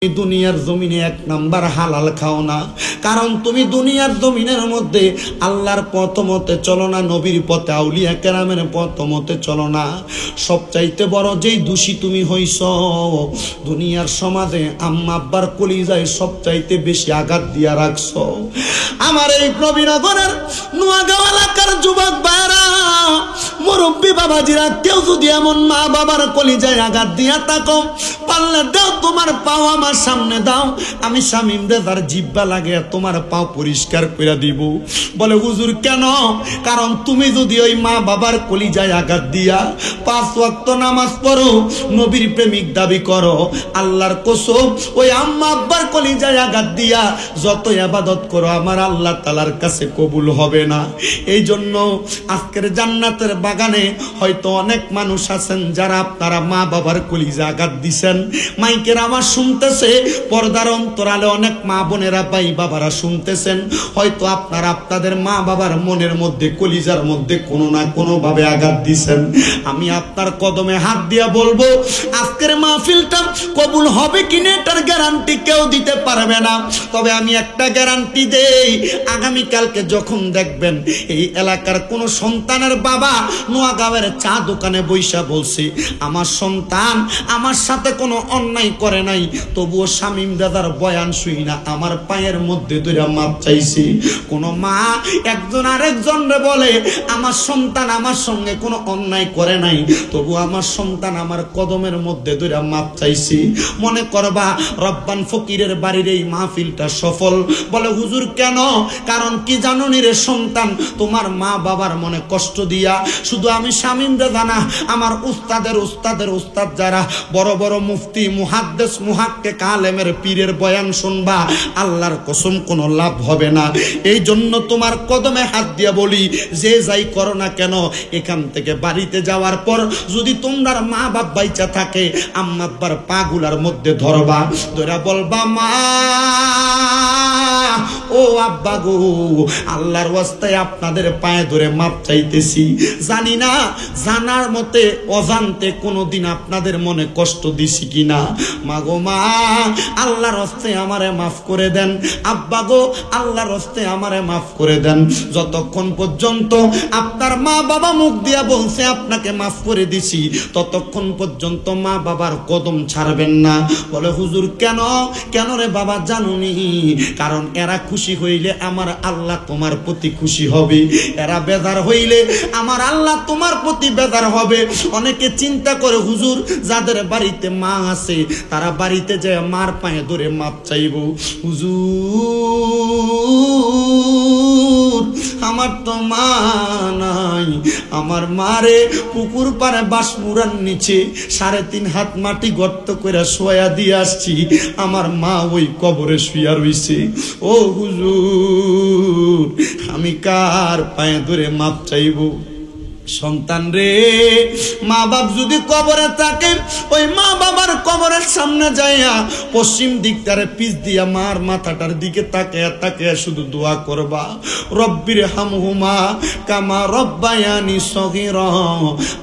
দুনিয়ার জমিনে এক নাম্বার হালাল খাও না, কারণ তুমি দুনিয়ার জমিনের মধ্যে আল্লাহর পথ মতে চলো না, নবীর পথে আউলিয়া কেরামের পথ মতে চলো না। সবচাইতে বড় যেই দোষী তুমি হইছ, দুনিয়ার সমাজে আম্মা আব্বার কলিজায় সবচাইতে বেশি আঘাত দিয়া রাখছ। আমার এই প্রবীণগরের নোয়াগাঁও এলাকার যুবক ভাইরা, মুরব্বী বাবাজিরা, কেউ যদি এমন মা বাবার কলিজায় আঘাত দিয়া থাকো, পারলে দাও তোমার পাও আমার সামনে দাও, আমি শামীম রেজার জিব্বা লাগে তোমার পাও পরিষ্কার করে দিব। বলে হুজুর কেন? কারণ তুমি যদি ওই মা বাবার কলিজায় আঘাত দিয়া 5 ওয়াক্ত নামাজ পড়ো, নবীর প্রেমিক দাবি করো, আল্লাহর কসম ওই আম্মা আব্বার কলিজায় আঘাত দিয়া যত ইবাদত করো আমার আল্লাহ তাআলার কাছে কবুল হবে না। এই জন্য আজকের জান্নাতের বাগানে হয়তো অনেক মানুষ আছেন যারা আপনারা মা বাবার কলিজা আঘাত দিছেন। মাইকের আওয়াজ শুনতেছে, পর্দার অন্তরালে অনেক মা বোনেরা ভাই বাবারা শুনতেছেন, হয়তো আপনারা আপনাদের মা বাবার মনের মধ্যে কলিজার মধ্যে কোনো না কোনো ভাবে আঘাত দিছেন। আমি আপনার কদমে হাত দিয়া বলবো, আজকের মাহফিলটা কবুল হবে কিনা এটার গ্যারান্টি কেউ দিতে পারবে না, তবে আমি একটা গ্যারান্টি দেই, আগামীকালকে যখন দেখবেন এই এলাকার কোন সন্তানের বাবা নোয়াগাঁওয়ের চা দোকানে বইসা বলছে আমার সন্তান আমার সাথে কোনো অন্যায় করে নাই, তবুও শামীম দাদার বয়ান শুই না আমার পায়ের মধ্যে ধরে মাপ চাইছি। কোন মা একজন আরেকজন রে বলে আমার সন্তান আমার সঙ্গে কোনো অন্যায় করে নাই, তবু আমার সন্তান আমার কদমের মধ্যে ধরে মাপ চাইছি। মনে করবা রব্বান ফকিরের বাড়ির এই মাহফিলটা সফল। বলে হুজুর কেন? কারণ কি জানো নি রে সন্তান, তোমার মা বাবার মনে কষ্ট দিয়া শুধু আমি শামীম দাদা না, আমার উস্তাদের উস্তাদের উস্তাদ যারা বড় বড় মুফতি মুহাদ্দিস মুহাক্কিক আলেমের পীরের বয়ান শুনবা, আল্লাহর কসম কোনো লাভ হবে না। এই জন্য তোমার কদমে হাত দিয়া বলি, যে যাই করো না কেন, এখান থেকে বাড়িতে যাওয়ার পর যদি তোমার মা বাপ বাইচা থাকে, আম্মা আব্বার পাগুলার মধ্যে ধরবা, ধরা বলবা মা ও আব্বা গো, আল্লাহর ওয়াস্তায় আপনাদের পায়ে ধরে মাপ চাইতেছি। জানি না জানার মতে অজান্তে কোনোদিন আপনাদের মনে কষ্ট দিছি কিনা, মা গো মা আল্লাহর ওয়াস্তায় আমারে মাফ করে দেন, আব্বা গো আল্লাহর ওয়াস্তায় আমারে মাফ করে দেন। যতক্ষণ পর্যন্ত আপনার মা বাবা মুখ দিয়া বলছে আপনাকে মাফ করে দিছি, ততক্ষণ পর্যন্ত মা বাবার কদম ছাড়বেন না। বলে হুজুর কেন? কেন রে বাবা? জানুনি, কারণ এরা খুশি হইলে আমার আল্লাহ তোমার প্রতি খুশি হবে, এরা বেজার হইলে আমার আল্লাহ তোমার প্রতি বেজার হবে। অনেকে চিন্তা করে হুজুর যাদের বাড়িতে মা আছে তারা বাড়িতে যায় মার পায়ে ধরে মাপ চাইব। হুজুর আমার তো মা নাই, আমার মারে পুকুর পাড়ে বাঁশমুড়ার নিচে 3.5 হাত মাটি গর্ত করে শোয়া দিয়ে আসছি, আমার মা ওই কবরে শুয়া রইছে। ও হুজুর আমি কার পায়ে ধরে মাপ চাইব? সন্তান রে, মা বাপ যদি কবরে থাকে, ওই মা বাবার কবরের সামনে যাইয়া পশ্চিম দিকটারে পিছ দিয়া মার মাথাটার দিকে তাকায়া তাকায়া শুধু দোয়া করবা, রব্বির হামহুমা কামা রব্বায়ানি সগীরা।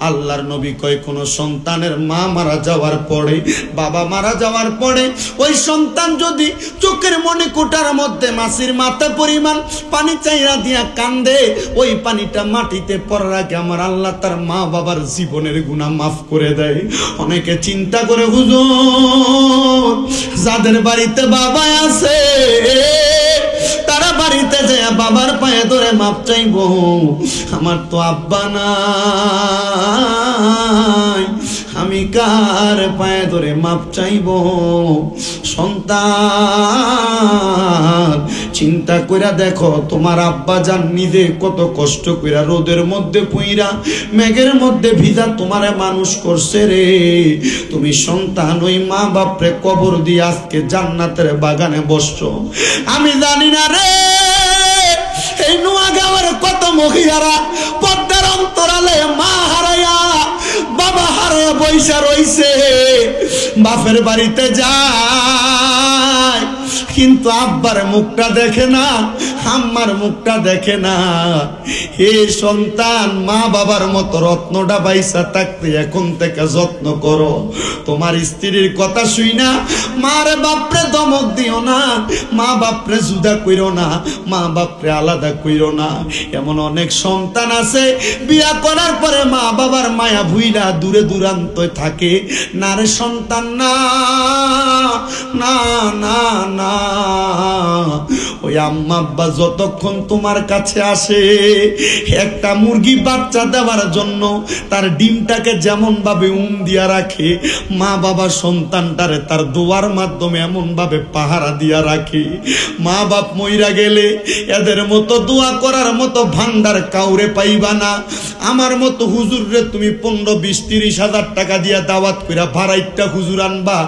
আল্লাহর নবী কয় কোন সন্তানের মা মারা যাওয়ার পরে, বাবা মারা যাওয়ার পরে ওই সন্তান যদি চোখের মনে কোটার মধ্যে মাছির মাথা পরিমাণ পানি চাইরা দিয়া কান্দে, ওই পানিটা মাটিতে পড়ার আগে আমার আল্লাহ তার মা বাবার জীবনের গুনাহ মাফ করে দেয়। অনেকে চিন্তা করে হুজুর যাদের বাড়িতে বাবা আছে তারা বাড়িতে যায় বাবার পায়ে ধরে মাপ চাইবো, আমার তো আব্বা নাই, আমি কার পায়ে ধরে মাপ চাইব? সন্তান চিন্তা কইরা দেখো তোমার আব্বা জান নিজে কত কষ্ট কইরা রোদের মধ্যে পুইরা মেঘের মধ্যে ভিজা তোমারে মানুষ করছে রে। তুমি সন্তান ওই মা বাপরে কবর দিয়ে আজকে জান্নাতের বাগানে বসছো। আমি জানি না রে এই নোয়াগাঁওয়ের কত মহিলারা পর্দার অন্তরালে মা হারায়া বাবা হারায়া বইসা রইছে, বাপের বাড়িতে যায় কিন্তু আব্বার মুখটা দেখে না, আম্মার মুখটা দেখে না। হে সন্তান, মা বাবার মতো রত্নটা বাইসা থাকতে এখন থেকে যত্ন করো। তোমার স্ত্রীর কথা শুই না মারে বাপরে ধমক দিও না, মা বাপরে জুদা কইরো না, মা বাপরে আলাদা কইরো না। এমন অনেক সন্তান আছে বিয়া করার পরে মা বাবার মায়া ভুইলা দূরে দূরান্ত থাকে। না রে সন্তান, না না না না, ওই আম্মা আব্বা যতক্ষণ তোমার কাছে আসে, একটা মুরগি বাচ্চা দেওয়ার জন্য তার ডিমটাকে যেমন ভাবে দিয়া রাখে, মা বাবা সন্তানটারে তার দোয়ার মাধ্যমে এমন ভাবে পাহারা দিয়া রাখে। মা বাপ মইরা গেলে এদের মতো দোয়া করার মতো ভান্ডার কাউরে পাইবা না। আমার মতো হুজুররে তুমি 15, 20, 30 হাজার টাকা দিয়া দাওয়াত কইরা ভাড়াইটা হুজুর আনবা,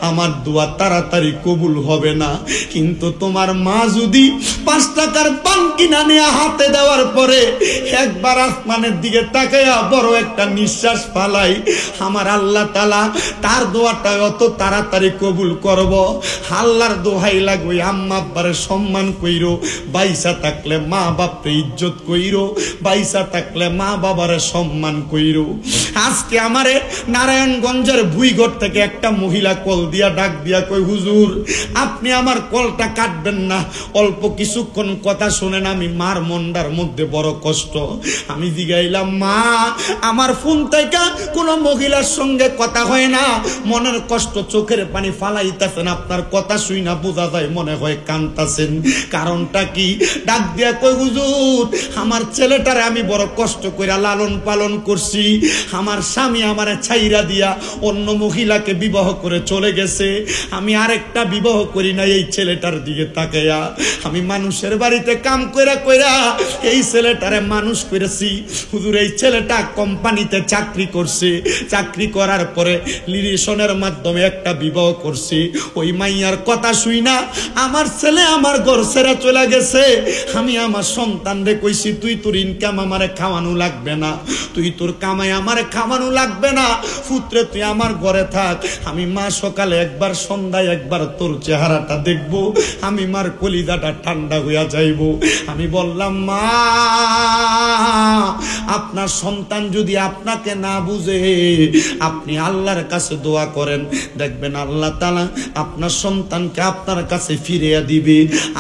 আমার দোয়া তাড়াতাড়ি কবুল হবে না। কিন্তু তোমার মা যদি 5 টাকার পান কিনা নিয়ে হাতে দেওয়ার পরে একবার আসমানের দিকে তাকায়া বড় একটা নিঃশ্বাস ফালাই, আমার আল্লাহ তাআলা তার দোয়াটা অত তাড়াতাড়ি কবুল করব। আল্লাহর দোহাই লাগবে, আম্মা আব্বারে সম্মান কইরো, বাইসা থাকলে মা বাপরে ইজ্জত কইরো, বাইসা থাকলে মা বাবারে সম্মান কইরো। আজকে আমারে নারায়ণগঞ্জের ভুইগড় থেকে একটা মহিলা কল দিয়া ডাক দিয়া কই, হুজুর আপনি আমার কলটা কাটবেন না, অল্প কিছুক্ষণ কথা শুনেন, আমি মার মন্ডার মধ্যে বড় কষ্ট। আমি জিগাইলাম, মা আমার ফোন থেকে কোনো মহিলার সঙ্গে কথা হয় না, মনের কষ্ট চোখের পানি ফালাইতেছেন, আপনার কথা শুই না বোঝা যায় মনে হয় কানতাছেন, কারণটা কি? ডাক দিয়া কই, হুজুর আমার ছেলেটারে আমি বড় কষ্ট কইরা লালন পালন করছি, আমার স্বামী আমারে ছাইরা দিয়া অন্য মহিলাকে বিবাহ করে চলে গেছে, আমি আরেকটা বিবাহ করি না। এই ছেলেটার দিকে তাকাইয়া আমি মানুষের বাড়িতে কাম কইরা কইরা এই ছেলেটারে মানুষ করেছি। হুজুর এই ছেলেটা কোম্পানিতে চাকরি করছে, চাকরি করার পরে লিরেশনের মাধ্যমে একটা বিবাহ করছি। ওই মাইয়ার কথা শুই না আমার ছেলে আমার ঘর ছেড়ে চলে গেছে। আমি আমার সন্তানরে কইছি, তুই তোর ইনকাম আমারে খাওয়ানো লাগবে না, তুই তোর কামাই আমারে খাওয়ানো লাগবে না, পুত্রে তুই আমার ঘরে থাক, আমি মা সকালে একবার সন্ধ্যায় একবার তোর চেহারাটা দেখবো, আমি মার কলিজাটা ঠান্ডা হইয়া যাইব। আমি বললাম, মা আপনার সন্তান যদি আপনাকে না বুঝে আপনি আল্লাহর কাছে দোয়া করেন, দেখবেন আল্লাহ তাআলা আপনার সন্তানকে আপনার কাছে ফিরিয়ে দিবে।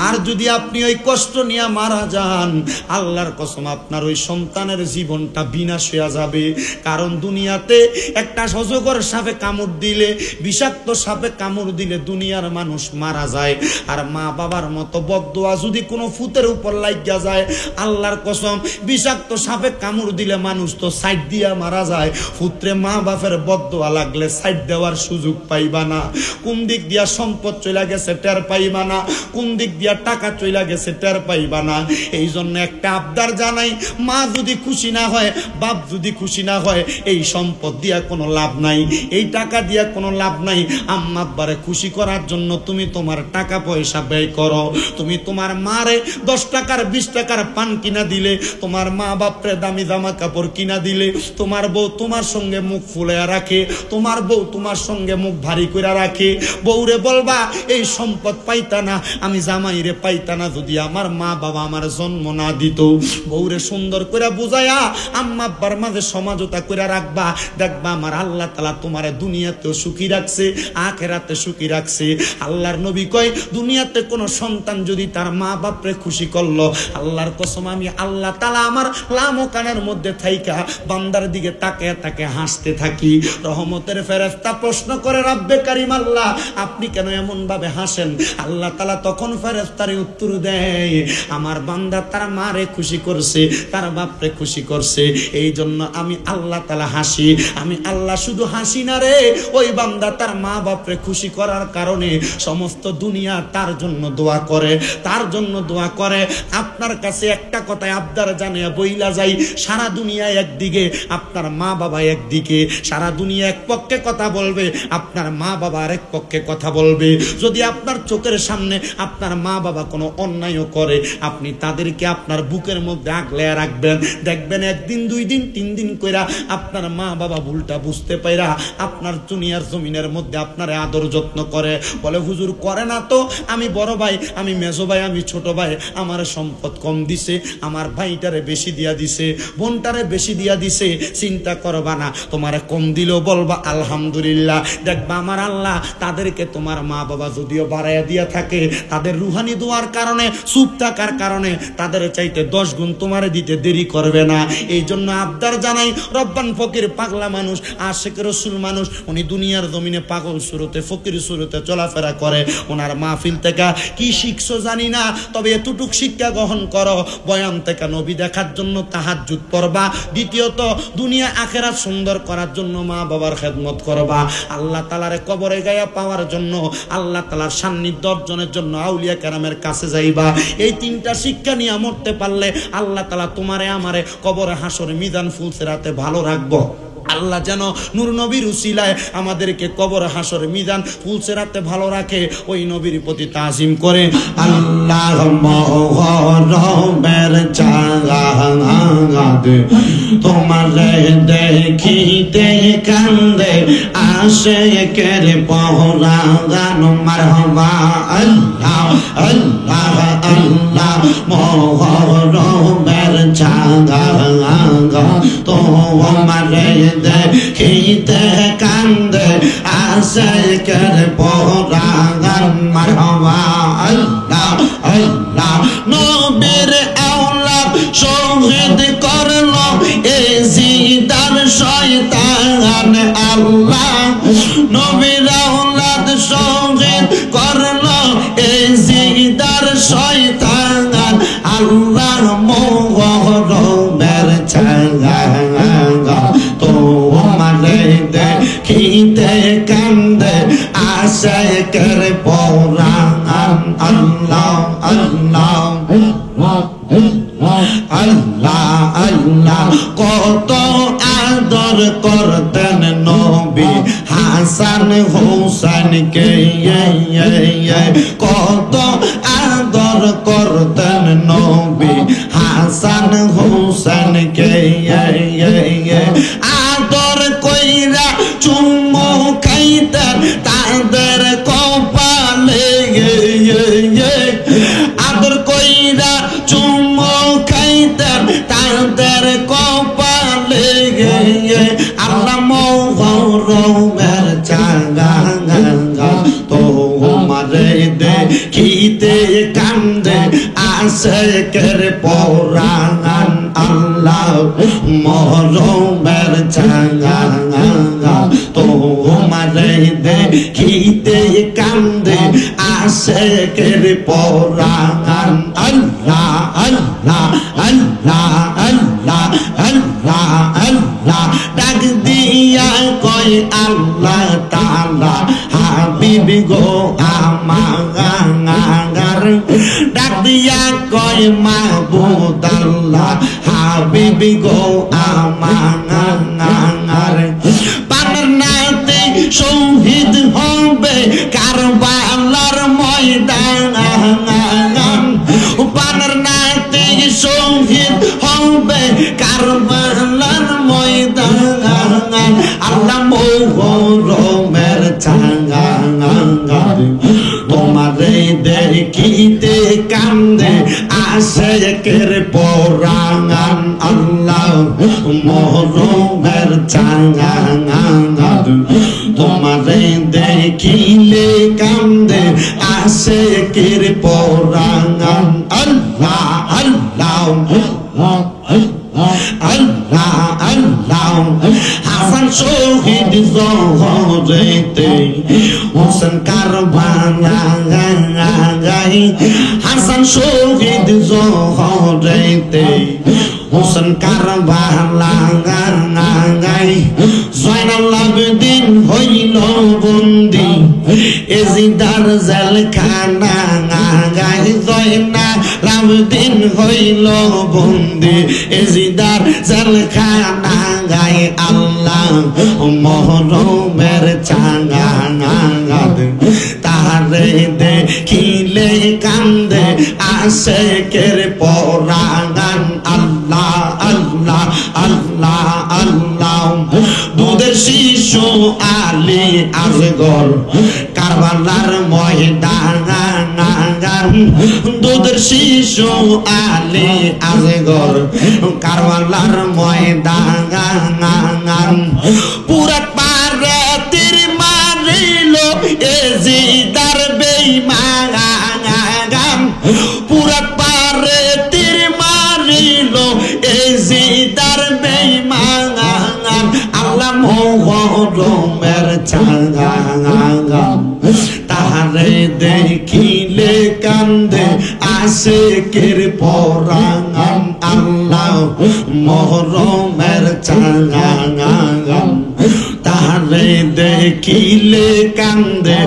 আর যদি আপনি ওই কষ্ট নিয়ে মারা যান, আল্লাহর কসম আপনার ওই সন্তানের জীবনটা বিনাশ হয়ে যাবে। কারণ দুনিয়াতে একটা অজগর সাপে কামড় দিলে, বিষাক্ত সাপে কামড় দিলে দুনিয়ার মানুষ মারা যায়। আর মা বাবার মতো বদদোয়া যদি কোনো ফুতের উপর লাগিয়া যায়, আল্লাহর কসম বিষাক্ত সাপে কামড় দিলে মানুষ তো সাইড দিয়া মারা যায়, পুত্রে মা বাপের বদদোয়া লাগলে সাইড দেওয়ার সুযোগ পাইবা না। কোন দিক দিয়া সম্পদ চলে গেছে টের পাইবা না, কোন দিক দিয়া টাকা চলে গেছে টের পাইবা না। এই জন্য একটা আবদার জানাই, মা যদি খুশি না হয়, বাপ যদি খুশি না হয়, এই সম্পদ দিয়া কোনো লাভ নাই, এই টাকা দিয়া কোনো লাভ নাই। আম্মা আব্বারে খুশি করার জন্য তুমি তোমার টাকা পয়সা ব্যয় করো। তুমি তোমার মারে 10 টাকার 20 টাকার পান কিনা দিলে, তোমার মা বাপরে দামি জামা কাপড় কিনা দিলে, তোমার বউ তোমার সঙ্গে মুখ ফুলাইয়া রাখে, তোমার বউ তোমার সঙ্গে মুখ ভারী করে রাখে। বউরে বলবা, এই সম্পদ পাইতা না, আমি জামাইরে পাইতা না যদি আমার মা বাবা আমার জন্ম না দিত। বউরে সুন্দর করে বুঝায়া আম্মা আব্বার মাঝে সমঝোতা করে রাখবা, দেখবা আমার আল্লাহ তাআলা তোমারে দুনিয়াতেও সুখী রাখছে, আখিরাতে সুখী রাখছে। আল্লাহর নবী কয়, দুনিয়াতে কোন সন্তান যদি তার মা বাপরে খুশি করলো, আল্লাহর কসম আমি আল্লাহ তাআলা আমার লামো কানের মধ্যে থাইকা বান্দার দিকে তাকিয়ে তাকে হাসতে থাকি। রহমতের ফেরেশতা প্রশ্ন করে, রব্বে কারীম আল্লাহ আপনি কেন এমন ভাবে হাসেন? আল্লাহ তাআলা তখন ফেরেশতারে উত্তর দেয়, আমার বান্দা তার মারে খুশি করছে, তার বাপরে খুশি করছে, এই জন্য আমি আল্লাহ তাআলা হাসি। আমি আল্লাহ শুধু হাসি না রে, ওই বান্দা তার মা বাপরে খুশি করার কারণে সমস্ত দুনিয়া তার জন্য দোয়া করে, তার জন্য দোয়া করে। আপনার কাছে একটা কথায় আবদার জানিয়া বইলা যাই, সারা দুনিয়া একদিকে, আপনার মা বাবা একদিকে, সারা দুনিয়া এক পক্ষে কথা বলবে, আপনার মা বাবা আরেক পক্ষে কথা বলবে। যদি আপনার চোখের সামনে আপনার মা বাবা কোনো অন্যায়ও করে, আপনি তাদেরকে আপনার বুকের মধ্যে আগলে রাখবেন, দেখবেন একদিন 2 দিন 3 দিন কইরা আপনার মা বাবা ভুলটা বুঝতে পাইরা আপনার দুনিয়ার জমিনের মধ্যে আপনার আদর যত্ন করে, বলে হুজুর করে না তো, আমি বড় ভাই, আমি মেজো ভাই আমি ছোট ভাই, আমার সম্পদ কম দিছে, আমার ভাইটারে বেশি দিয়া দিছে, বোনটারে বেশি দিয়া দিছে, চিন্তা করবা না, তোমারে কম দিলেও বলবা আলহামদুলিল্লাহ। দেখবা আমার আল্লাহ তাদেরকে তোমার মা বাবা যদিও বাড়াইয়া দিয়া থাকে, তাদের রুহানি দোয়ার কারণে, চুপ থাকার কারণে তাদের চাইতে 10 গুণ তোমারে দিতে দেরি করবে না। এই জন্য আবদার জানাই, রব্বান ফকির পাগলা মানুষ, আশিক রসুল মানুষ, উনি দুনিয়ার জমিনে পাগল সুরতে ফকির সুরতে চলাফেরা করে। ওনার মাহফিল থেকে কি শিখছো জানি না, তবে এতটুক শিক্ষা গ্রহণ করো, বয়ান থেকে নবী দেখার জন্য তাহাজ্জুদ পড়বা, দ্বিতীয়ত দুনিয়া আখেরাত সুন্দর করার জন্য মা বাবার খেদমত করবা, আল্লাহ তাআলার কবরে গায়া পাওয়ার জন্য, আল্লাহ তাআলার সান্নিধ্য অর্জনের জন্য আউলিয়া কেরামের কাছে যাইবা। এই 3টা শিক্ষা নিয়ে মরতে পারলে আল্লাহ তাআলা তোমারে আমারে কবরে হাসরে মিজান ফুলসিরাতে ভালো রাখবো। আল্লাহ যেন নূর নবীর উসিলায় আমাদেরকে কবর হাসর মিজান ফুলসিরাতে ভালো রাখে। ওই নবীর প্রতি তাজিম করে আল্লাহ মহরমের চাঁদ তোমারে দেখিতে কান্দে আশিকের পহরাগান মারহাবা। আল্লাহ আল্লাহ আল্লাহ মহরমের চাঁদ তোমারে দেখিতে কান্দে আশিকের পহরাগান মারহাবা। আল্লাহ আল্লাহ নবীর আওলাদ শহীদ করলো এজিদার শয়তান। আল্লাহ নবীর আওলাদ শহীদ করলো এজিদার শয়তান। আল্লাহ মোহরমের চাঁদ তোমারে দেখিতে কান্দে আশিকের পহরাগান। আল্লাহ আল্লাহ আল্লাহ আল্লাহ কত আদর করতেন নবী হাসান হুসাইনকে, কত আদর করতেন নবী হাসান হুসাইনকে। আদর কইরা চুম্মু খাইতেন তাদের কপালে, আদর কইরা চুম্মু খাইতেন তাদের কপালে। আল্লাহ মোহরমের চাঁদ তোমারে দেখিতে কান্দে আশিকের পহরাগান। আল্লাহ মোহরমের চাঁদ তোমারে দেখিতে কান্দে আশিকের পহরাগান। আল্লাহ আল্লাহ আল্লাহ আল্লাহ আল্লাহ আল্লাহ ডাক দিয়া কয় আল্লাহ তাআলা হাবিব গো আমার, ডাক দিয়া কয় মাহবুব আল্লাহ হাবিব গো আমার। পানার নাতে শহীদ হবে কারবালার ময়দান, পানার নাতে শহীদ হবে কারবালার ময়দান। আল্লাহ মোহরমের চাঁদ তোমারে দেখিতে কান্দে আশিকের পহরাগান। আল্লাহ মোহরমের চাঁদ তোমারে দেখিলে কান্দে আশিকের পহরাগান। আল্লাহ আল্লাহ আল্লাহ আল্লাহ হাসান শহীদ জহরেতে হোসেন কারবালায়, হাসান শহীদ জহরেতে হোসেন কারবালায়। জয়নাল আবেদিন হইল বন্দি এজিদার জেলখানা, জয়নাল আবেদিন হইল বন্দি এজিদার জেলখানা। আল্লাহ মোহরমের চাঁদ তারে দেখিলে কান্দে আশিকের পহরাগান। আল্লাহ আল্লাহ আল্লাহ আল্লাহ দুধের শিশু আলী আসগর কারবালার ময়দান। দুধের শিশু আলী আজগর কারবালার ময়দান পুরা পারে তীর মারিল এজিদার বেঈমান পুরা পারে তীর মারিল এজিদার বেঈমান আল্লাহ মোহরমের চাঁদ তাহারে দেখিলে কান্দে আশিকের পরাণ আল্লাহ মোহরমের চাঁদ তাহারে দেখিলে কান্দে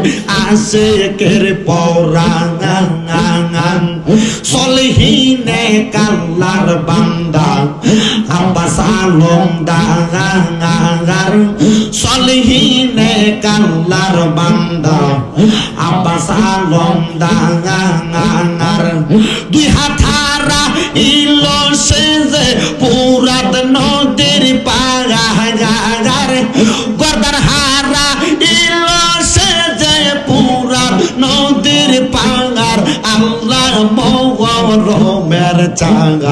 আশিকের পরাণ সলিহিনে কাল্লার বান্দা আব্বাস আলম দাগার সলিহিনে কাল্লার বান্দা আব্বাস আলম দাগার দুই হাতারা ইলো সে যে পুরাত নদীর পাগার গর্দার হারা ইলো সে যে পুরাত নদীর পাগার আল্লাহ মোহরমের চাঁদ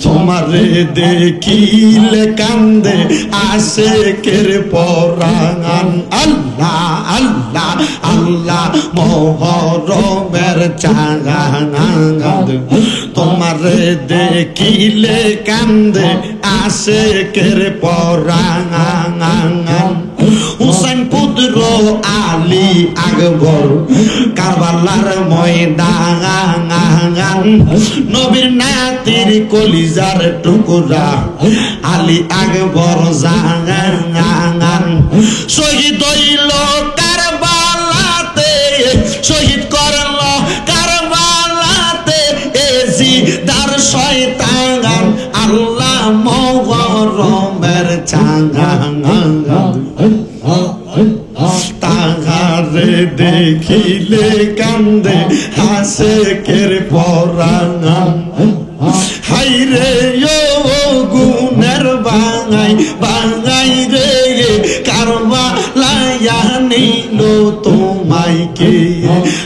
তোমারে দেখিলে কান্দে আশিকের পরাণ আল্লাহ আল্লাহ আল্লাহ মোহরমের চাঁদ তোমারে দেখিলে কান্দে আশিকের পরাণ হুসেন পুত্র আলী আকবর কারবালার ময়দান নবীর নাতির কলিজার টুকরা আলী আকবর জান শহীদ হইল কারবালাতে শহীদ করল কারবালাতে এজিদার শয়তান আল্লাহ মোহরমের চাঁদ তাহারে দেখিলে কান্দে আশিকের পরাণ হাইরে ও গুণের বাঙাই বাঙাই রে কারবালায়া নিল তোমায় কে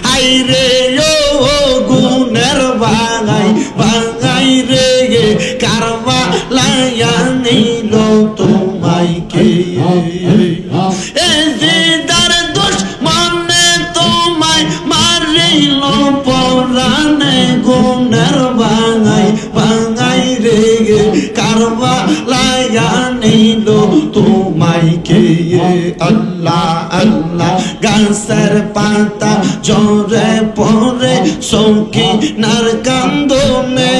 হাইরে ও গুণের বাঙাই বাঙাই রে কারবালায়া নিল তোমায় কে এজিদার দুশমনে তোমায় মারিল পরাণে গুণের বাঙাই বাঙাই রে কারবালায়া নিল তোমায় কে আল্লাহ আল্লাহ গাছের পাতা ঝরে পড়ে সৌকিনার কান্দনে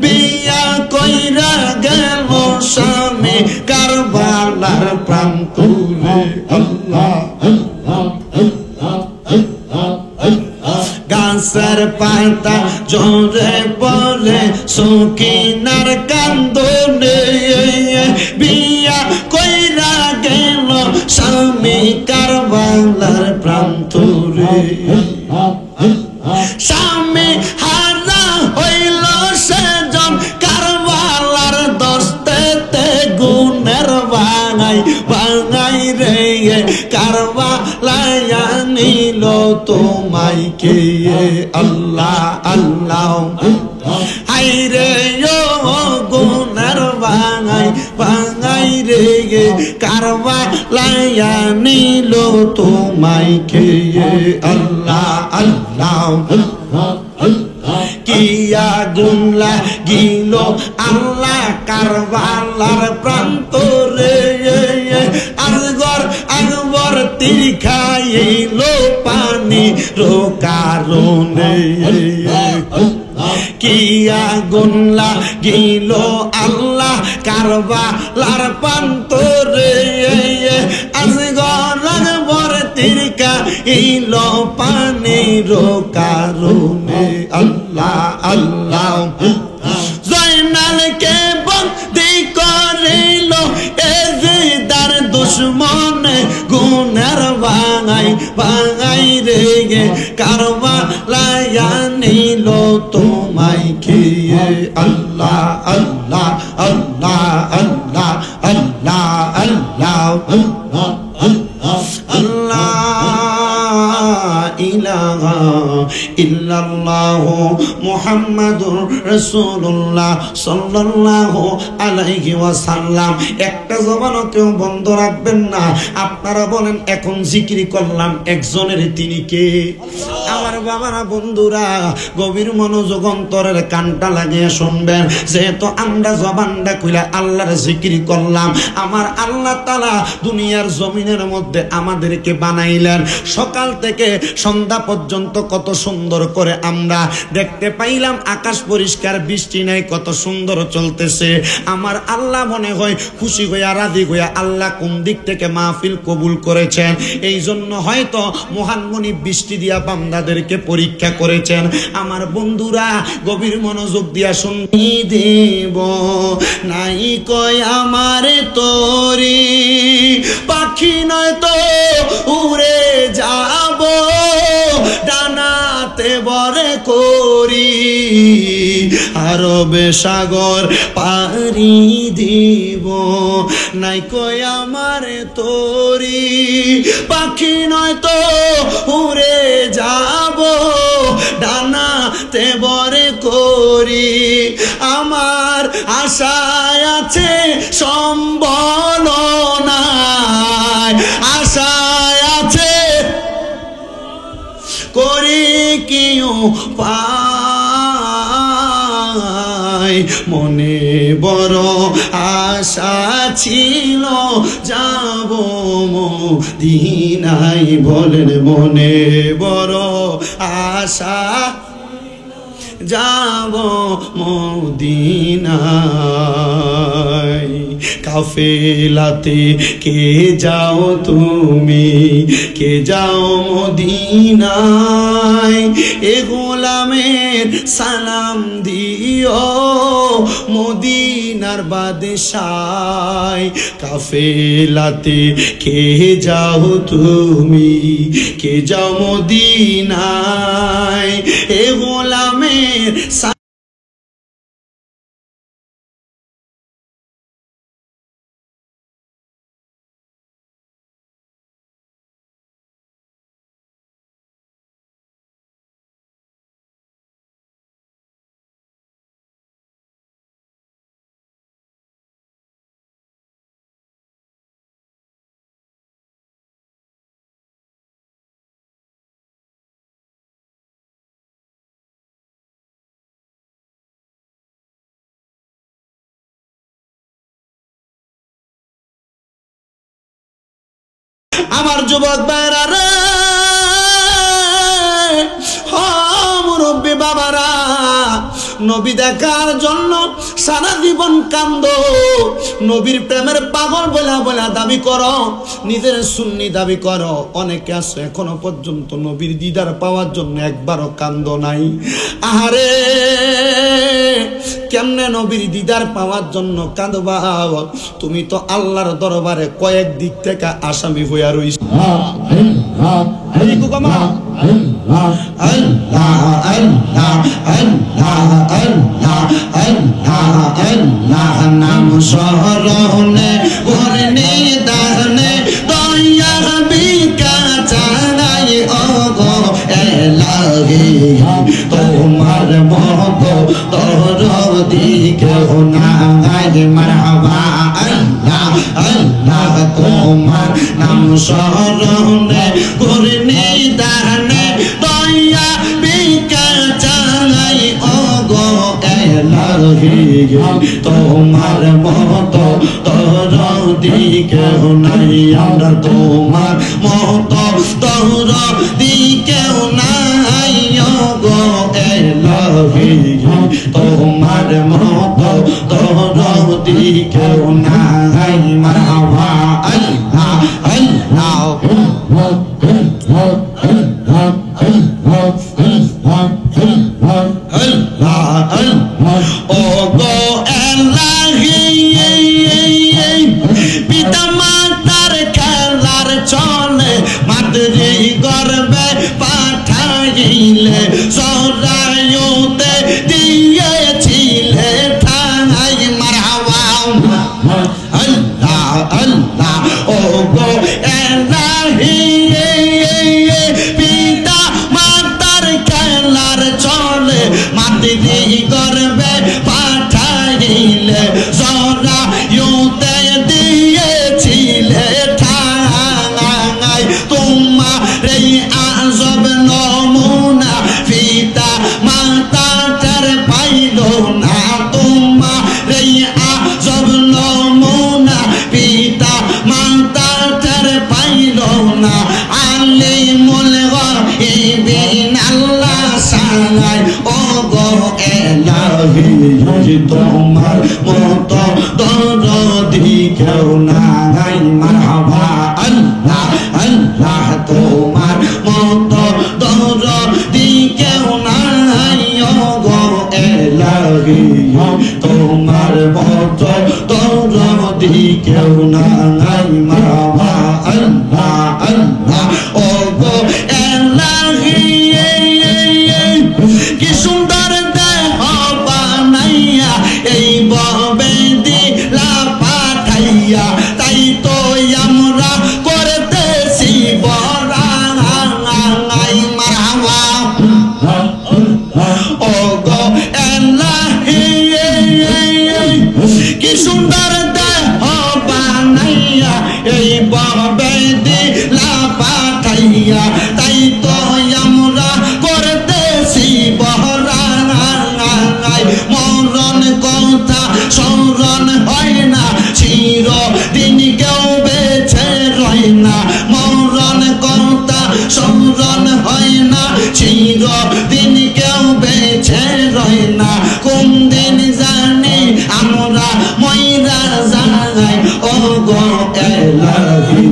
বিয়া কইরা গেল স্বামী কারবালার প্রান্তরে আল্লাহ গাছের পাতা ঝরে পড়ে সৌকিনার কান্দনে বিয়া কইরা গেল স্বামী কারবালার প্রান্তরে স্বামী হারা হইল সেজন কারবালার দস্তেতে গুণের বাঙাই বাঙাই রে কারবালায়া নিল তোমায় কে আল্লাহ আল্লাহ হাইরে ও গুণের বাঙাই বাঙাই রে কারবালায়া নিল তোমায় কে আল্লাহ আল্লাহ কিয়া গুনলা গিল আল্লাহ কারবালার প্রান্তরে আজগর আকবর তীর খাইল পানি রোকারণে কিয়া গুনলা গিল আল্লাহ কারবালার প্রান্তরে আজগর আকবর তীর খাইল পানি রোকারণে আল্লাহ আল্লাহ জয়নালকে বন্দি করিল এজিদার দুশমনে গুণের বাঙাই বাঙাই রে কারবালায়া নিল তোমায় খেয়ে আল্লাহ আল্লাহ আল্লাহ আল্লাহ আল্লাহ আল্লাহ আল্লাহ ইলাহা ইল্লাল্লাহু মুহাম্মাদুর রাসূলুল্লাহ সাল্লাল্লাহু আলাইহি ওয়াসাল্লাম। একটা জবানও কেউ বন্ধ রাখবেন না। আপনারা বলেন, এখন জিকির করলাম একজনের, তিনি কে? আমার বাবারা, বন্ধুরা, গভীর মনোযোগ অন্তরের কানটা লাগিয়ে শুনবেন। যেহেতু আমরা জবানটা খুলে আল্লাহর জিকির করলাম, আমার আল্লাহ তাআলা দুনিয়ার জমিনের মধ্যে আমাদেরকে বানাইলেন। সকাল থেকে সন্ধ্যা পর্যন্ত কত সুন্দর করে আমরা দেখতে পাইলাম। আকাশ পরিষ্কার, বৃষ্টি নাই, কত সুন্দর চলতেছে। আমার আল্লাহ মনে হয় খুশি হইয়া, রাজি হইয়া আল্লাহ কোন দিক থেকে মাহফিল কবুল করেছেন। এই জন্য হয়তো মহানমণি বৃষ্টি দিয়া বান্দাদেরকে পরীক্ষা করেছেন। আমার বন্ধুরা, গভীর মনোযোগ দিয়া শুনি দেব নাই কয় আমার তোরি, পাখি নয় তো উড়ে যাব, ডানাতে বরে করি, আরবে সাগর পারি দিব। নাই কই আমার তোরি, পাখি নয় তো উড়ে যাব, ডানাতে বরে করি, আমার আশায় আছে সম্বল নাই, আশায় আছে করি কেউ পাই, মনে বড় আশা ছিল যাব মদিনায়। বলেন, মনে বড় আশা যাব মদিনায়। কাফেলাতে কে যাও তুমি, কে যাও মদিনায়, এ গোলামের সালাম দিও মদিনার বাদশাহ। কাফেলাতে কে যাও তুমি, কে যাও মদিনায়, এ গোলামের আমার যুবক ভাইরা রে, মুরব্বী বাবারা, নবী দেখার জন্য সারা জীবন কান্দো, নবীর প্রেমের পাগল বলা বলা দাবি করো, নিজের সুন্নি দাবি করো। অনেকে আছে এখনো পর্যন্ত নবীর দিদার পাওয়ার জন্য একবারও কান্দো নাই। আহারে, কেমনে নবীর দিদার পাওয়ার জন্য কাঁদবা? তুমি তো আল্লাহর দরবারে কয়েক দিক থেকে আসামি হইয়া রইছ। নাম স্মরণে ঘরে নিদানে দয়া বিকা চাই ওগো এলাহি, তোমার মত দরদি কেউ নাই। মারহাবা আল্লাহ আল্লাহ, তোমার নাম স্মরণে ঘরে নিদানে দয়া বিকা চাই ওগো এলাহি, তোমার মত দরদি কেউ নাই। আমরা তোমার মত দরদি কেউ নাই ওগো এলাহি, তোমার মত দরদি কেউ নাই। মারহাবা আল্লাহ আল্লাহ, ওগো এলাহি, পিতা মাতার খেলার চলে মাতৃ গর্বে পাঠাইলে, সরাইতে দিয়েছিলে ঠাই। মারহাবা আল্লাহ আল্লাহ, ওগো এলাহি, পিতা এলাহি তোমার মতো দরদি কেউ নাই মারহাবা আল্লাহ আল্লাহ তোমার মতো দরদি কেউ নাই গো এলাহি তোমার মতো দরদি কেউ নাই মারহাবা আল্লাহ আল্লাহ ও গো এলাহি কি সুন্দর দেহ বানাইয়া এই ববে দিলা পাঠাইয়া তাই তো আমরা করতেছি বড়াই মারহাবা ও গো এলাহি কি সুন্দর দেহ বানাইয়া এই ববে দিলা পাঠাইয়া তাই তো আমরা করতেছি বড়াই মরণ কথা স্মরণ হয় না চিরদিন কেউ বেঁচে রয় না মরণ কথা স্মরণ হয় না চিরদিন কেউ বেঁচে রয় না কোন দিন জানি আমরা মইরা যাই ও গো এলাহি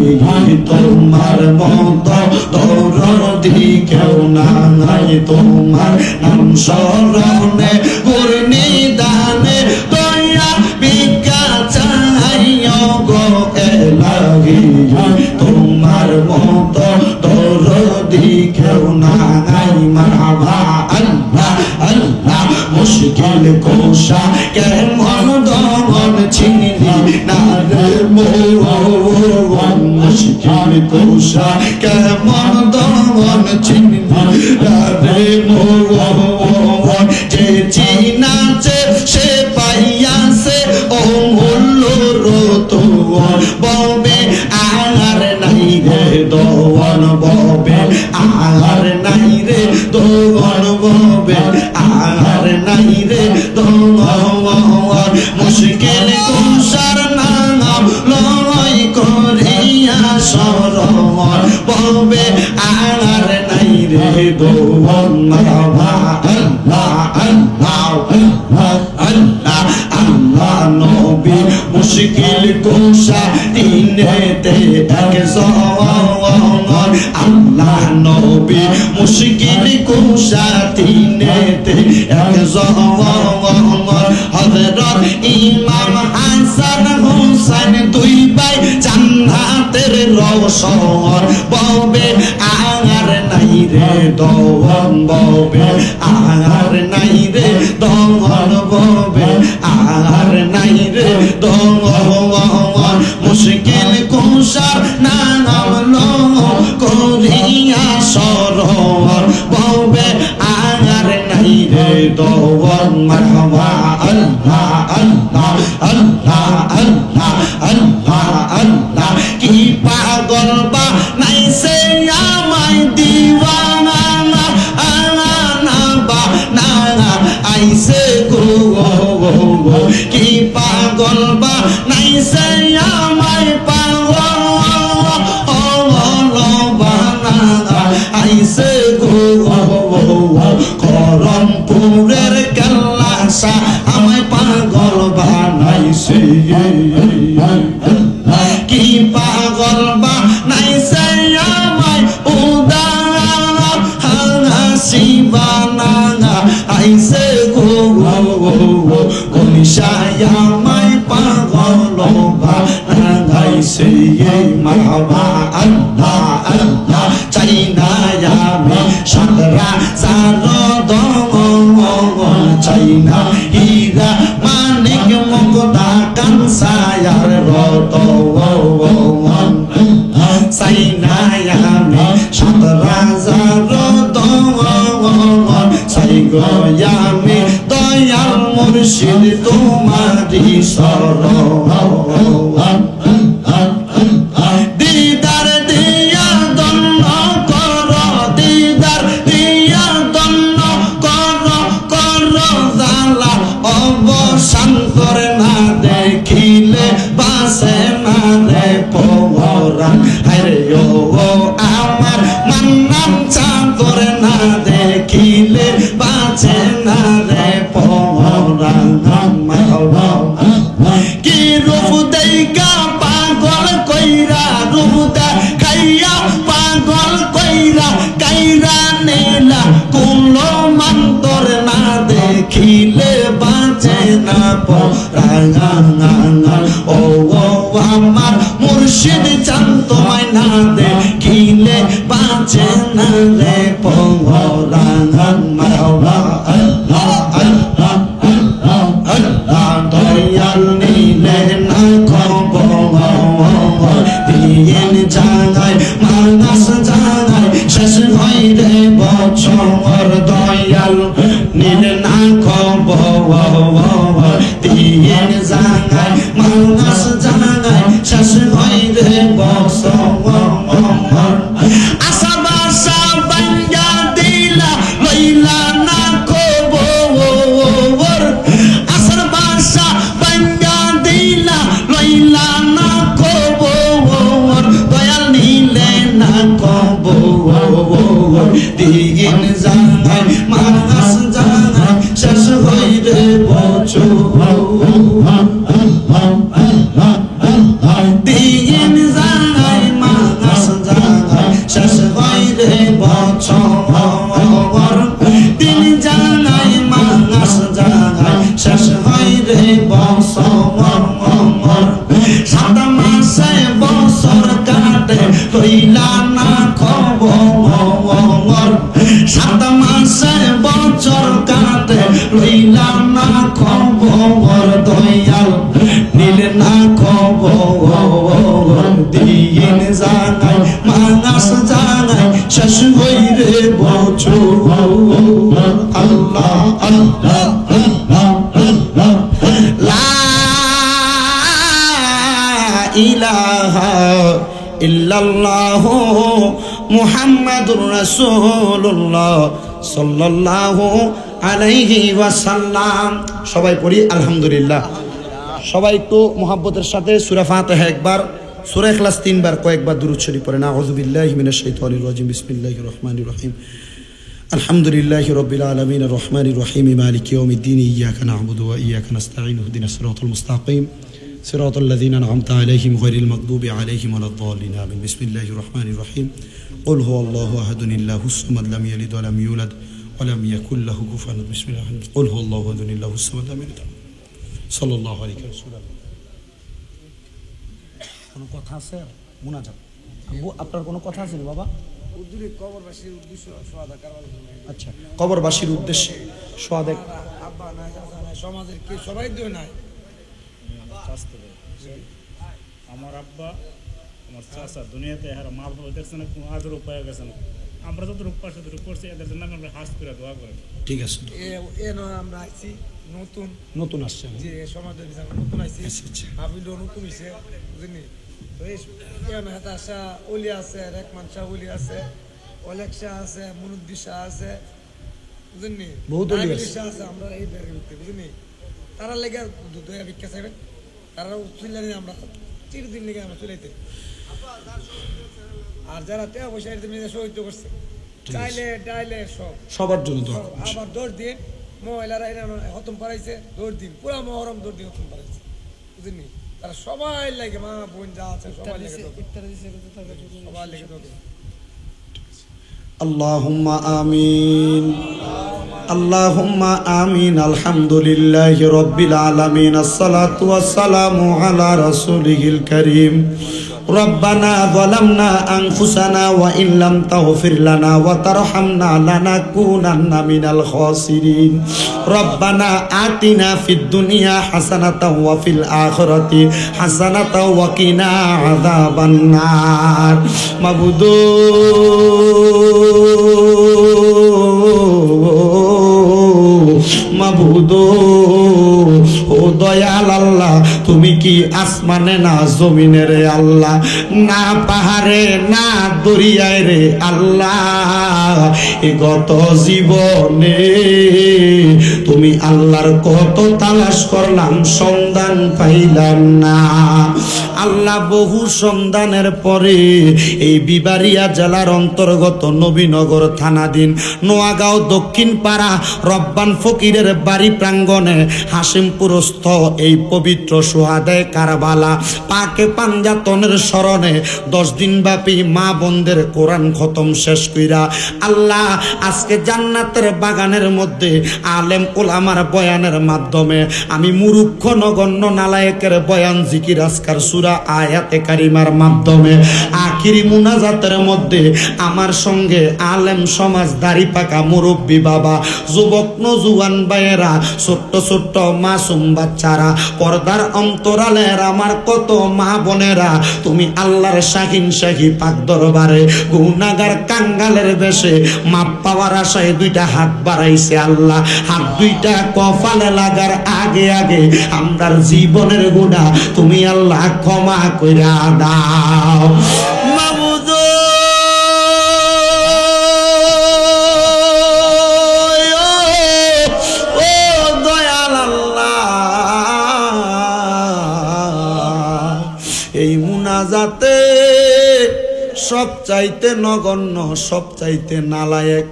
তোমার মতো দরদি কেউ নাই তোমার নাম স্মরণে গুরনি দানে দয়া ভিক্ষা চাই ও গো এলাহি তোমার মতো দরদি কেউ নাই মারহাবা আল্লাহ আল্লাহ মুশকিল কোশা কেমন দমন চিনলি না রে মোহন মুশকিল কোশা কেমন দমন চিনলি না রে মোহন যে চিনাছে সে পাইয়াছে ও মূল্য রতন ববে আর নাই রে দোয়ান ববে আর নাই রে দোয়ান ববে আর নাই রে দোয়ান মুশকিল কুশার নাম লয় করিয়া শরণ ববে আর নাই রে দোয়ান মারহাবা আল্লাহ আল্লাহ আল্লাহ আল্লাহ নবী মুশকিল কুশা দিনেতে এক জওয়ান আল্লাহ নবী মুশকিল কুশা দিনেতে এক জওয়ান হযরত ইমাম হাসান হুসাইন দুই ভাই জান্নাতের রওশন ববে আর নাই রে দওয়ান ববে আর নাই রে দওয়ান ববে আর নাই রে দওয়ান মুশকিল কুশার নাম লো করিয়া শরণ ববে আর নাই রে দওয়ান মারহাবা আল্লাহ আল্লাহ আল্লাহ আল্লাহ আল্লাহ আল্লাহ কি পাগল বা নাইছে আমায় দিওয়ানা বা না আইছে গো কি পাগল বা নাইছে আমায় পাগল বানা আইছে গো করমপুরের কেল্লাসা আমায় পাগল বানাইছে কি পাগল বানাইছে আমায় উদার শিবানা আইছে গো কলিশায় আমায় পাগল বানাইছে মারহাবা আল্লাহ আল্লাহ চাই না আমি সাতরা দমন চাই না হীরা মানিক মুক্তা কানসায়ার রতন চাই না আমি সাতরা দমন চাই গো আমি দয়াল মুর্শিদ তোমারি শরণ দিদার দিয়া দন্ন কর দিদার দিয়া দন্ন কর কর জালা অবসান করে না দেখিলে বাসে না রে পরাণ আরে ও আমার মান্নান চাঁদ করে না দেখিলে বাঁচে না রে পরাণ নীলা কুলো মন্তর না দেখিলে বাঁচে না পরাণ ও আমার মুর্শিদ চান তোমায় না দেখিলে বাঁচে না রে পরাণ মাওলা আল্লাহ আল্লাহ আল্লাহ দয়াল নীলে না খবর দিন জাগায় মানস জাগায় শেষ হয় রে বছর দয়াল নীলে না খবর দিন জাগায় মানস জাগায় শেষ হয় রে বছর আশা বাসা বাঙ্গা দিলা লইলা না খবর আশার বাসা বাঙ্গা দিলা লইলা না খবর দয়াল নীলে না খবর দিন জাগায় মানস জাগায় শেষ হয় রে বছর দিন জাগায় মানস জাগায় শেষ হয় রে বছর দিন জাগায় মানস জাগায় শেষ হয় রে বছর সাত মাসে বছর কাটে লইলা না খবর সাত মাসে বছর কাটে লইলা না খবর দয়াল নীলে না খবর দিন জাগায় মানস জাগায় শেষ হই রে বছর আল্লাহ আল্লাহ আল্লাহ আল্লাহ লা ইলাহা ইল্লাল্লাহ মুহাম্মাদুর রাসূলুল্লাহ সাল্লাল্লাহু আলাইহি ওয়াসাল্লাম। সবাই পড়ি আলহামদুলিল্লাহ। সবাই একটু মুহাব্বতের সাথে সূরা ফাতিহা একবার, সূরা ইখলাস তিনবার, কয়েকবার দুরূদ শরীফ পড়েন। আউযু বিল্লাহি মিনাশ শাইতানির রাজিম। বিসমিল্লাহির রহমানির রহিম। আলহামদুলিল্লাহি রাব্বিল আলামিন আর রহমানির রহিম মালিকি ইয়াউমিদ্দিন ইয়্যাকা না'বুদু ওয়া ইয়্যাকা নাস্তাঈন ইহদিনাস সিরাতাল মুস্তাকিম সিরাতাল লাযীনা আন'আমতা আলাইহিম গায়রিল মাগদুবি আলাইহিম ওয়ালাদ-দাল্লিন আমিন। বিসমিল্লাহির রহমানির রহিম। কুল হুয়াল্লাহু আহাদুন আল্লাহুস সামাদ লাম ইয়ালিদ ওয়া লাম ইউলাদ ওয়া লাম ইয়াকুল লাহু কুফুয়ান আহাদ। বিসমিল্লাহির রহমানির রহিম। কুল হুয়াল্লাহু আহাদুন আল্লাহুস সামাদ লাম ইয়ালিদ সাল্লাল্লাহু আলাইহি ওয়াসাল্লাম। কোনো কথা আছে মুনাজাত? আব্বু আপনার কোনো কথা আছে বাবা? কবরবাসীর উদ্দেশ্যে সোয়াদা কারবার। আচ্ছা, কবরবাসীর উদ্দেশ্যে সোয়াদা। আব্বা না সমাজের কি সবাই দিও নাই? আমার আব্বা আমার চাচা দুনিয়াতে আর মা বাবা দেখছে না, কোনো আদর উপায় গেছে না। আমরা যত রূপ পাশে করছি এদের জন্য আমরা হাস করে দোয়া করি। ঠিক আছে, আমরা আইছি নতুন নতুন আসছে যে সমাজের বিচার নতুন আইছি। হাবিলও নতুন হইছে বুঝলি তো। এই হাতাশা ওলি আছে, রেকমান শাহ ওলি আছে, অলেক শাহ আছে, মনুদ্দি শাহ আছে বুঝলি, বহুত ওলি আছে। আমরা এই বুঝলি তারা লেগে দয়া ভিক্ষা চাইবেন, তারা চুলানি আমরা চিরদিন লেগে আমরা চুলাইতে। আর যারা টেয়া পয়সা শহীদ করছে চাইলে ডাইলে সব সবার জন্য আবার 10 দিন মহিলারা হতম পারাইছে, 10 দিন পুরা মহরম 10 দিন হতম পারাইছে বুঝলি। তারা সবাই লাগে মা বোন যা আছে সবাই লেগে সবাই লেগে দোয়া। আল্লাহুম্মা আমিন আল্লাহুম্মা আমিন। আলহামদুলিল্লাহি রাব্বিল আলামিন। আসসালাতু ওয়াসসালামু আলা রাসূলিল কারীম। রব্বানা যালামনা আনফুসানা ওয়া ইন লাম তাগফির লানা ওয়া তারহামনা লানাকুনান্না মিনাল খাসিরিন। রব্বানা আতিনা ফিদ দুনিয়া হাসানাতাও ওয়া ফিল আখিরাতি হাসানাতাও ওয়া কিনা আযাবান নার। মাবুদু মাবুদু ও দয়াল আল্লাহ, তুমি কি আসমানে না জমিনে রে আল্লাহ, না পাহাড়ে না দরিয়ায় রে আল্লাহ। এ গত জীবনে তুমি আল্লাহর কত তালাশ করলাম, সন্ধান পাইলাম না। আল্লাহ বহু সন্ধানের পরে এই বিবারিয়া জেলার অন্তর্গত নবীনগর থানাধীন নোয়াগাঁও দক্ষিণ পাড়া রব্বান ফকিরের বাড়ি প্রাঙ্গণে হাসিমপুরস্থ এই পবিত্র সুহাদায়ে কারবালা পাকে পাঞ্জাতনের স্মরণে 10 দিন ব্যাপী মা বোনদের কোরআন খতম শেষ কইরা আল্লাহ আজকে জান্নাতের বাগানের মধ্যে আলেম ওলামার বয়ানের মাধ্যমে আমি মুরুক্ষ নগণ্য নালায়েকের বয়ান জিকির আজকার সূরা আয়াতে কারিমার মাধ্যমে আখিরি মুনাজাতের মধ্যে আমার সঙ্গে আলেম সমাজ দাড়ি পাকা মুরব্বী বাবা যুবক নজুয়ান ভাইয়েরা ছোট্ট ছোট্ট মাসুম বাচ্চারা পর্দার অন্তরালের আমার কত মা বোনেরা তুমি আল্লাহর শাহিন শাহী পাক দরবারে গুনাহগার কাঙ্গালের বেশে মাপ পাওয়ার আশায় দুইটা হাত বাড়াইছে আল্লাহ হাত দুইটা কপালে লাগার আগে আগে আমরার জীবনের গুনাহ তুমি আল্লাহ ক্ষমা কইরা দাও মাবুদ ও দয়াল আল্লাহ এই মুনাজাতে সবচাইতে নগণ্য সবচাইতে নালায়েক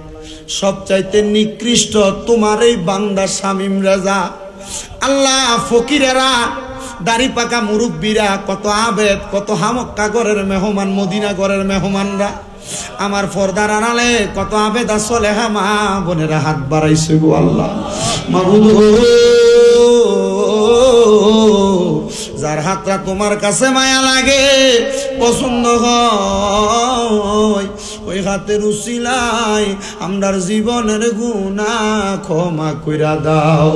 সবচাইতে নিকৃষ্ট তোমার এই বান্দা শামীম রেজা আল্লাহ ফকিরেরা দাড়ি পাকা মুরব্বীরা কত আবেদ কত হামক্কা ঘরের মেহমান মদিনা ঘরের মেহমানরা আমার পর্দার আড়ালে কত আবেদ আসলে মা বোনেরা হাত বাড়াইছে গো আল্লাহ মাবুদ যার হাতটা তোমার কাছে মায়া লাগে পছন্দ হয় ওই হাতের উসিলায় আমরার জীবনের গুনাহ ক্ষমা কইরা দাও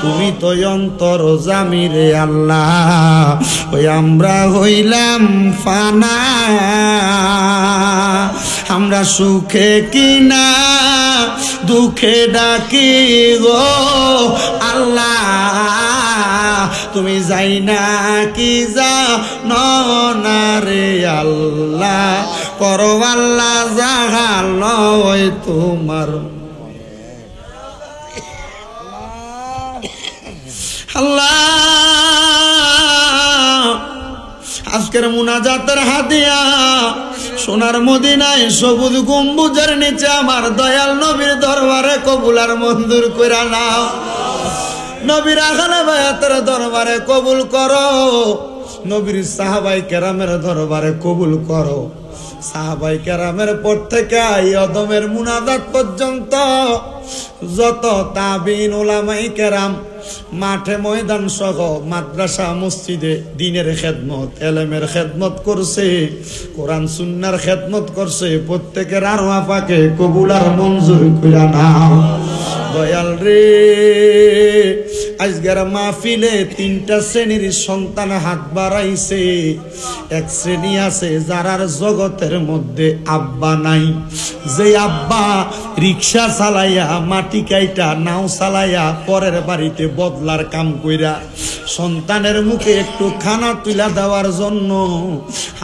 তুমি তো অন্তর জামিরে আল্লাহ ওই আমরা হইলাম ফানা আমরা সুখে কিনা দুঃখে ডাকি গো আল্লাহ তুমি যাই না কি জানো না রে আল্লাহ করো আল্লাহ জাহালয় তোমার আল্লাহ আজকের মুনাজাতের হাদিয়া সোনার মদিনায় সবুজ গম্বুজের নিচে আমার দয়াল নবীর দরবারে কবুল আর মঞ্জুর কইরা নাও নবীর আখানে বায়াতের দরবারে কবুল করো নবীর সাহাবাই কেরামের দরবারে কবুল করো সাহাবাই কেরামের পর থেকে আদমের মুনাজাত পর্যন্ত যত তাবিন উলামায়ে কেরাম মাঠে ময়দান সহ মাদ্রাসা মসজিদে দিনের খেদমত এলেমের খেদমত করছে কোরআন সুন্নাহর খেদমত করছে প্রত্যেকের আরওয়া পাকে কবুল আর মঞ্জুর কইরা নাও দয়াল রে আজকের মাহফিলে 3টা শ্রেণীর সন্তান হাত বাড়াইছে এক শ্রেণী আছে যারার জগতের মধ্যে আব্বা নাই যে আব্বা রিক্সা চালাইয়া মাটি কাইটা নাও চালাইয়া পরের বাড়িতে বদলার কাম কইরা সন্তানের মুখে একটু খানা তুলা দেওয়ার জন্য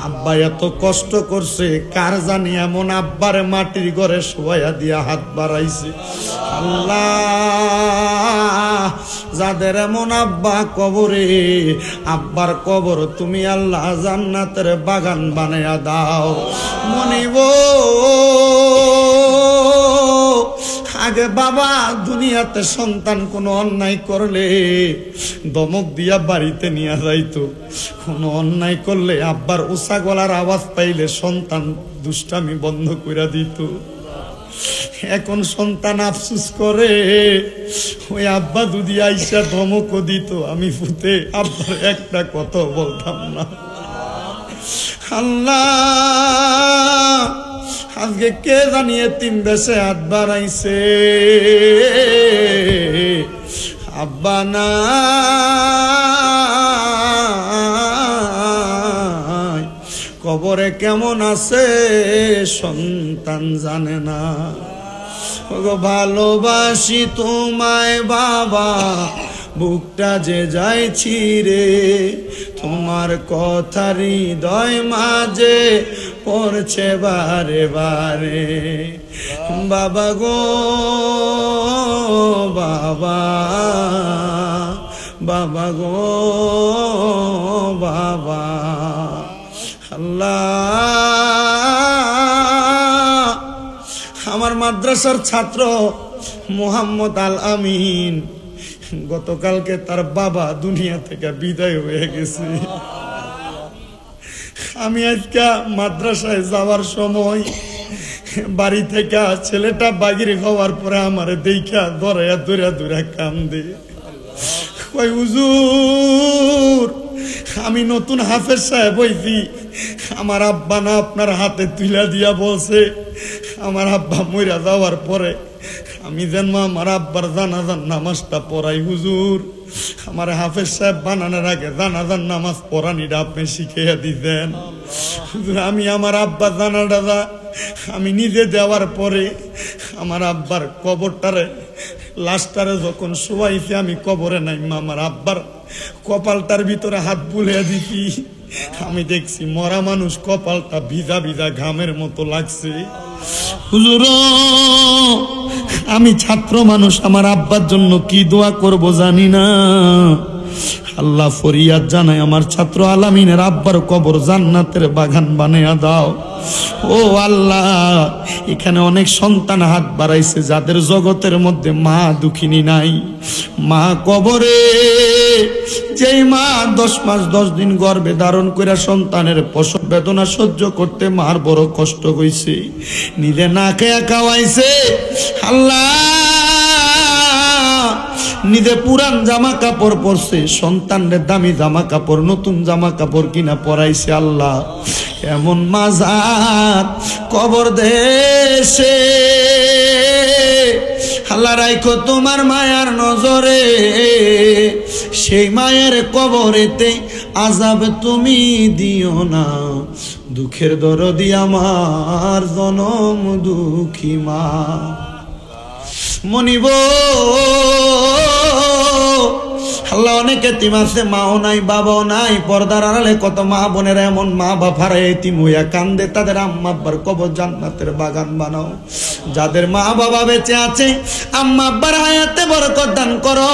আব্বা এত কষ্ট করছে কার জানি এমন আব্বারে মাটির ঘরে শোয়া দিয়া হাত বাড়াইছে আল্লাহ যাদের এমন আব্বা কবরে আব্বার কবর তুমি আল্লাহ জান্নাতের বাগান বানায়া দাও মনিব আগে বাবা দুনিয়াতে সন্তান কোনো অন্যায় করলে দমক দিয়া বাড়িতে নিয়ে যাইতো কোনো অন্যায় করলে আব্বার উষা গলার আওয়াজ পাইলে সন্তান দুষ্টামি বন্ধ করে দিত এখন সন্তান আফসোস করে ওই আব্বা দুদি আইসা ধমকও দিত আমি ফুতে আব্বার একটা কথা বলতাম না আল্লাহ আজকে কে জানিয়ে 3 দেশে হাত বাড়াইছে আব্বা না কবরে কেমন আছে সন্তান জানে না ওগো ভালোবাসি তোমায় বাবা বুকটা যে যাইছি রে তোমার কথা হৃদয় মাঝে পড়ছে বারে বারে বাবা গো বাবা বাবা গো বাবা। আল্লাহ, আমার মাদ্রাসার ছাত্র মোহাম্মদ আল আমিন গতকালকে তার বাবা দুনিয়া থেকে বিদায় হয়ে গেছে। আমি আজকে মাদ্রাসায় যাওয়ার সময় বাড়ি থেকে ছেলেটা বাগির হওয়ার পরে আমার দেখা ধরাইয়া ধরে ধরে কান্দে, কই হুজুর আমি নতুন হাফেজ সাহেব হইছি, আমার আব্বা না আপনার হাতে তুলা দিয়া বলছে আমার আব্বা মইরা যাওয়ার পরে আমি যেন আমার আব্বার জানাজার নামাজটা পড়াই। হুজুর আমার হাফেজ সাহেব বানানোর আগে জানাজার নামাজ পড়ানিটা আপনি শিখিয়ে দিতেন। হুজুর আমি আমার আব্বা জানাটা আমি নিজে দেওয়ার পরে আমার আব্বার কবরটারে লাশটারে যখন শোয়াইছে আমি কবরে নাই, আমার আব্বার কপালটার ভিতরে হাত বুলিয়ে দিছি, আমি দেখছি মরা মানুষ কপালটা ভিজা ভিজা ঘামের মতো লাগছে। হুজুর আমি ছাত্র মানুষ, আমার আব্বার জন্য কি দোয়া করব জানি না। আল্লাহ ফরিয়াদ জানাই আমার ছাত্র আলামিনের আব্বার কবর জান্নাতের বাগান বানিয়ে দাও। ও আল্লাহ, এখানে অনেক সন্তান হাত বাড়াইছে যাদের জগতের মধ্যে মা দুঃখিনী নাই, মা কবরে। যেই মা 10 মাস 10 দিন গর্ভে ধারণ করে সন্তানের প্রসব বেদনা সহ্য করতে মার বড় কষ্ট হইছে, নিজে না খেয়ে খাওয়াইছে। আল্লাহ নিজে পুরান জামা কাপড় পরছে, সন্তানদের দামি জামা কাপড় নতুন জামা কাপড় কিনা পরাইছে। আল্লাহ এমন মাজার কবর দেশে আল্লাহ রাইখো তোমার মায়ার নজরে, সেই মায়ের কবরেতে আযাব তুমি দিও না, দুঃখের দরদি আমার জনম দুঃখী মা। মনিব আল্লাহ অনেক এতিম আছে, মাও নাই বাবাও নাই, পর্দার আড়ালে কত মা বোনেরা এমন মা বাবারা এতিম হইয়া কান্দে, তাদের আম্মা আব্বার কবর জান্নাতের বাগান বানাও। যাদের মা বাবা বেঁচে আছে আম্মা আব্বার হায়াতে বরকত দান করো,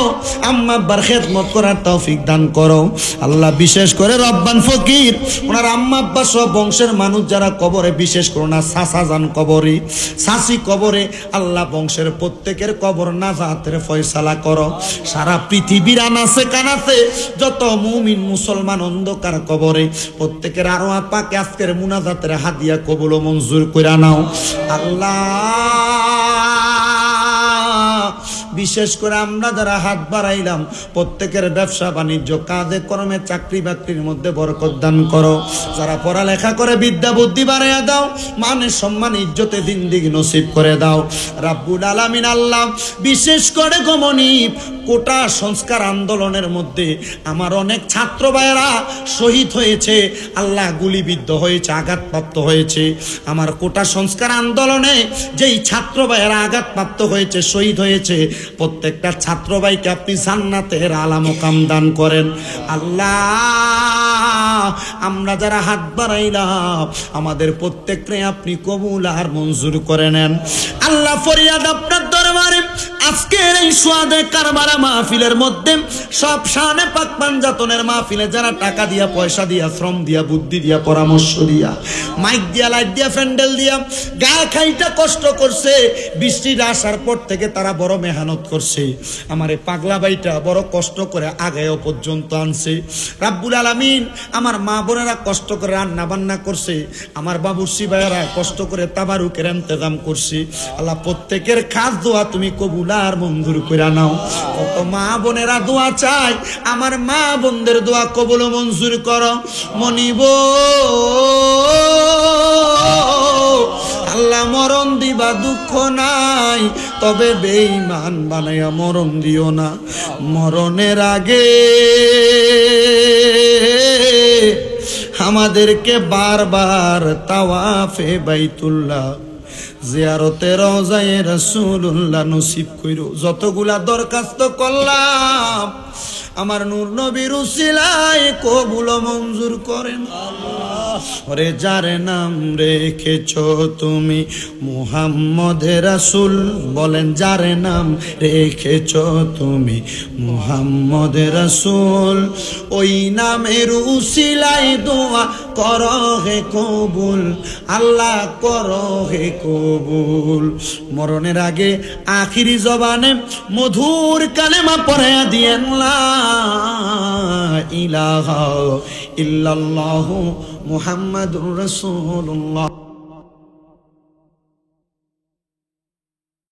আম্মা আব্বার খেদমত করার তৌফিক দান করো। আল্লাহ বিশেষ করে রব্বান ফকির ওনার আম্মা আব্বা সব বংশের মানুষ যারা কবরে, বিশেষ করে না চাচা যান কবরে, চাচি কবরে, আল্লাহ বংশের প্রত্যেকের কবর নাজাতের ফয়সালা করো। সারা পৃথিবীর আনাচে কানাচে যত মুমিন মুসলমান অন্ধকার কবরে, প্রত্যেকের আরো পাকে আজকের মুনাজাতের হাদিয়া কবুল ও মঞ্জুর কইরা নাও। আল্লাহ বিশেষ করে আমরা যারা হাত বাড়াইলাম প্রত্যেকের ব্যবসা বাণিজ্য কাজে কর্মে চাকরি বাকরির মধ্যে বরকত দান করো। যারা পড়ালেখা করে বিদ্যা বুদ্ধি বাড়াইয়া দাও, মানের সম্মান ইজ্জতে জিন্দেগি নসিব করে দাও রাব্বুল আলামিন। আল্লাহ বিশেষ করে গমনি কোটা সংস্কার আন্দোলনের মধ্যে আমার অনেক ছাত্র ভাইয়েরা শহীদ হয়েছে, আল্লাহ গুলিবিদ্ধ হয়েছে, আঘাতপ্রাপ্ত হয়েছে। আমার কোটা সংস্কার আন্দোলনে যেই ছাত্র ভাইয়েরা আঘাতপ্রাপ্ত হয়েছে, শহীদ হয়েছে, প্রত্যেকটা ছাত্র ভাইকে আপনি জান্নাতের আলা মুকাম দান করেন। আল্লাহ আমরা যারা হাত বাড়াইলাম আমাদের প্রত্যেককে আপনি কবুল আর মঞ্জুর করে নেন। আল্লাহ ফরিয়াদ আপনার দরবারে আজকের এই সুয়াদে কারবারা মাহফিলের মধ্যে সব শানে পাক পাঞ্জাতনের মাহফিলে যারা টাকা দিয়া, পয়সা দিয়া, শ্রম দিয়া, বুদ্ধি দিয়া, পরামর্শ দিয়া, মাইক দিয়া, লাইট দিয়া, প্যান্ডেল দিয়া গা খাইটা কষ্ট করছে, বৃষ্টিটা আসার পর থেকে তারা বড় মেহনত করছে। আমার এই পাগলা ভাইটা বড় কষ্ট করে আগায়ও পর্যন্ত আনছে রাব্বুল আলামিন। আমার মা বোনেরা কষ্ট করে রান্না বান্না করছে, আমার বাবুর্চি ভাইয়েরা কষ্ট করে তাবারুকের ইন্তজাম করছে। আল্লাহ প্রত্যেকের খাস দোয়া তুমি কবুল আর মঞ্জুর করে নাও। কত মা বোনেরা দোয়া চাই, আমার মা বোনদের দোয়া কবুল মঞ্জুর করো। মনিব আল্লাহ মরণ দিবা দুঃখ নাই, তবে বেঈমান বানাইয়া মরণ দিও না। মরণের আগে আমাদেরকে বারবার তাওয়াফে বাইতুল্লাহ, জিয়ারতে রওজায়ে রাসূলুল্লাহ নসিব কইরো। যতগুলা দরখাস্ত করলাম আমার নূর নবীর উসিলায় কবুল মঞ্জুর করেন ওরে যার নাম রেখেছো তুমি মুহাম্মদে রাসূল বলেন যার নাম রেখেছো তুমি মুহাম্মদে রাসূল ওই নামের উসিলায় দোয়া করো হে কবুল আল্লাহ করো হে কবুল মরণের আগে আখিরি জবানে মধুর কালেমা পড়ে দিয়েন লা ইলাহা ইল্লাল্লাহু মুহাম্মাদুর রাসূলুল্লাহ